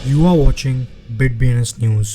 You are watching BitBNS News.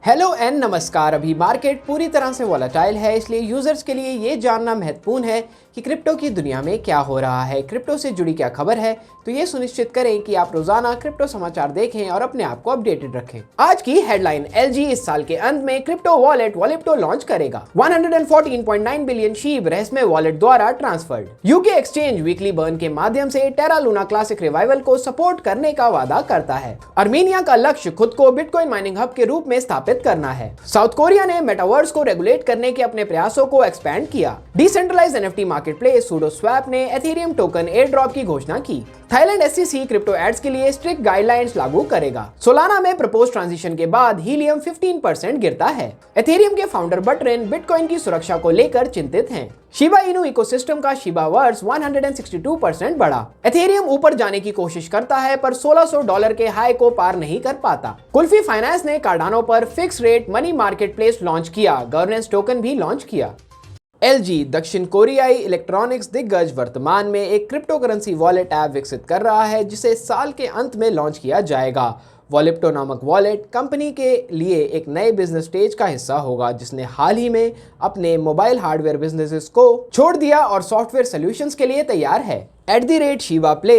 Hello and नमस्कार। अभी market पूरी तरह से वॉलेटाइल है, इसलिए यूजर्स के लिए ये जानना महत्वपूर्ण है कि क्रिप्टो की दुनिया में क्या हो रहा है, क्रिप्टो से जुड़ी क्या खबर है। तो ये सुनिश्चित करें कि आप रोजाना क्रिप्टो समाचार देखें और अपने आप को अपडेटेड रखें। आज की हेडलाइन, एलजी इस साल के अंत में क्रिप्टो वॉलेट वॉलिप्टो लॉन्च करेगा। 114.9 बिलियन शीब रहस्यमय वॉलेट द्वारा transferred. UK exchange weekly burn के माध्यम से टेरा लूना क्लासिक रिवाइवल को सपोर्ट करने का वादा करता है। अर्मीनिया का लक्ष्य खुद को बिटकॉइन माइनिंग हब के रूप में स्थापित करना है। साउथ कोरिया ने मेटावर्स को रेगुलेट करने के अपने प्रयासों को एक्सपैंड किया। डिसेंट्रलाइज्ड एनएफटी मार्केटप्लेस सूडोस्वैप ने एथेरियम टोकन एयर ड्रॉप की घोषणा की। थाईलैंड एसईसी क्रिप्टो एड्स के लिए स्ट्रिक्ट गाइडलाइंस लागू करेगा। सोलाना में प्रपोज ट्रांजिशन के बाद हीलियम 15% गिरता है। एथेरियम के फाउंडर बटरेन बिटकॉइन की सुरक्षा को लेकर चिंतित हैं। शिबा इनू इकोसिस्टम का शिबा वर्स 162% बढ़ा। एथेरियम ऊपर जाने की कोशिश करता है पर $1600 के हाई को पार नहीं कर पाता। कुल्फी फाइनेंस ने कार्डानो पर fix rate money marketplace launch किया। गवर्नेंस टोकन भी लॉन्च किया। एलजी दक्षिण कोरियाई इलेक्ट्रॉनिक्स दिग्गज वर्तमान में एक क्रिप्टो करेंसी वॉलेट ऐप विकसित कर रहा है जिसे साल के अंत में लॉन्च किया जाएगा। वॉलिप्टो नामक वॉलेट कंपनी के लिए एक नए बिजनेस स्टेज का हिस्सा होगा जिसने हाल ही में अपने मोबाइल हार्डवेयर बिजनेसेस को छोड़ दिया और सॉफ्टवेयर सॉल्यूशंस के लिए तैयार है। @shivaplay_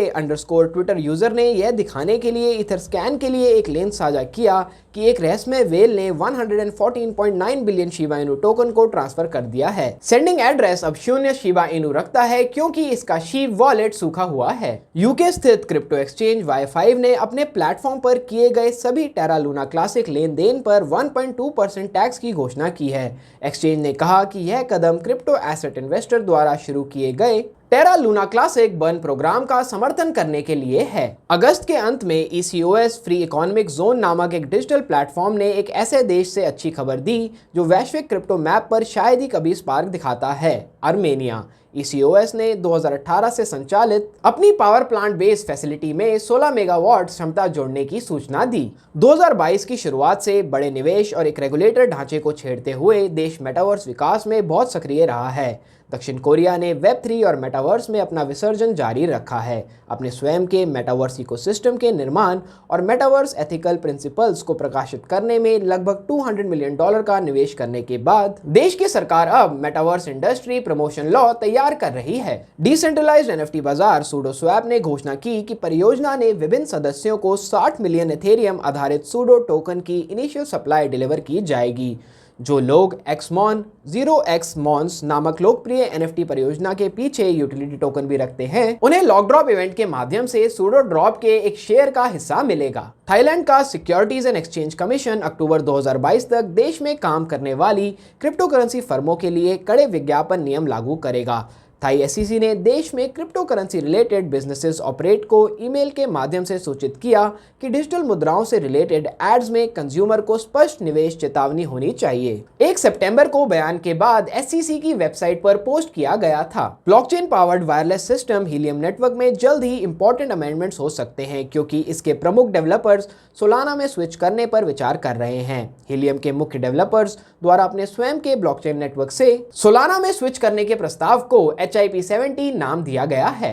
ट्विटर यूजर ने यह दिखाने के लिए इथरस्कैन के लिए एक लिंक साझा किया कि एक रहस्यमय वेल ने 114.9 बिलियन शिबा इनू टोकन को ट्रांसफर कर दिया है। सेंडिंग एड्रेस अब 0 शिबा इनू रखता है क्योंकि इसका शीव वॉलेट सूखा हुआ है। यूके स्थित क्रिप्टो एक्सचेंज Y5 ने अपने प्लेटफॉर्म पर किए गए सभी टेरा लूना क्लासिक लेन देन पर 1.2% टैक्स की घोषणा की है। एक्सचेंज ने कहा कि यह कदम क्रिप्टो एसेट इन्वेस्टर द्वारा शुरू किए गए Terra Luna classic burn programme का समर्थन करने के लिए है। अगस्त के अंत में ECOS फ्री इकोनॉमिक जोन नामक एक डिजिटल प्लेटफॉर्म ने एक ऐसे देश से अच्छी खबर दी जो वैश्विक क्रिप्टो मैप पर शायद ही कभी स्पार्क दिखाता है, अर्मेनिया। ECOS ने 2018 से संचालित अपनी पावर प्लांट बेस्ड फैसिलिटी में 16 मेगावाट क्षमता जोड़ने की सूचना दी। 2022 की शुरुआत से बड़े निवेश और एक रेगुलेटर ढांचे को छेड़ते हुए देश मेटावर्स विकास में बहुत सक्रिय रहा है। दक्षिण कोरिया ने वेब3 और मेटावर्स में अपना विसर्जन जारी रखा है। अपने स्वयं के मेटावर्स इकोसिस्टम के निर्माण और मेटावर्स एथिकल प्रिंसिपल्स को प्रकाशित करने में लगभग $200 मिलियन का निवेश करने के बाद देश की सरकार अब मेटावर्स इंडस्ट्री प्रमोशन लॉ तैयार कर रही है। डिसेंट्रलाइज्ड एनएफटी बाजार सूडोस्वैप ने घोषणा की कि परियोजना ने विभिन्न सदस्यों को 60 मिलियन एथेरियम आधारित सूडो टोकन की इनिशियल सप्लाई डिलीवर की जाएगी। जो लोग एक्समॉन 0xMONS नामक लोकप्रिय एनएफटी परियोजना के पीछे यूटिलिटी टोकन भी रखते हैं, उन्हें लॉक ड्रॉप इवेंट के माध्यम से सूडो ड्रॉप के एक शेयर का हिस्सा मिलेगा। थाईलैंड का सिक्योरिटीज एंड एक्सचेंज कमीशन अक्टूबर 2022 तक देश में काम करने वाली क्रिप्टो करेंसी फर्मों के लिए कड़े विज्ञापन नियम लागू करेगा। थाई एसईसी ने देश में crypto currency related businesses operate को ईमेल के माध्यम से सूचित किया कि डिजिटल मुद्राओं से रिलेटेड एड्स में कंज्यूमर को स्पष्ट निवेश चेतावनी होनी चाहिए। 1 सितंबर को बयान के बाद एसईसी की वेबसाइट पर पोस्ट किया गया था। Blockchain powered wireless system helium network में जल्द ही इंपॉर्टेंट अमेंडमेंट्स हो सकते हैं क्योंकि इसके प्रमुख डेवलपर्स सोलाना में स्विच करने पर विचार कर रहे हैं। हीलियम के मुख्य डेवलपर्स द्वारा अपने स्वयं के ब्लॉकचेन नेटवर्क से सोलाना में स्विच करने के प्रस्ताव को HIP-70 नाम दिया गया है।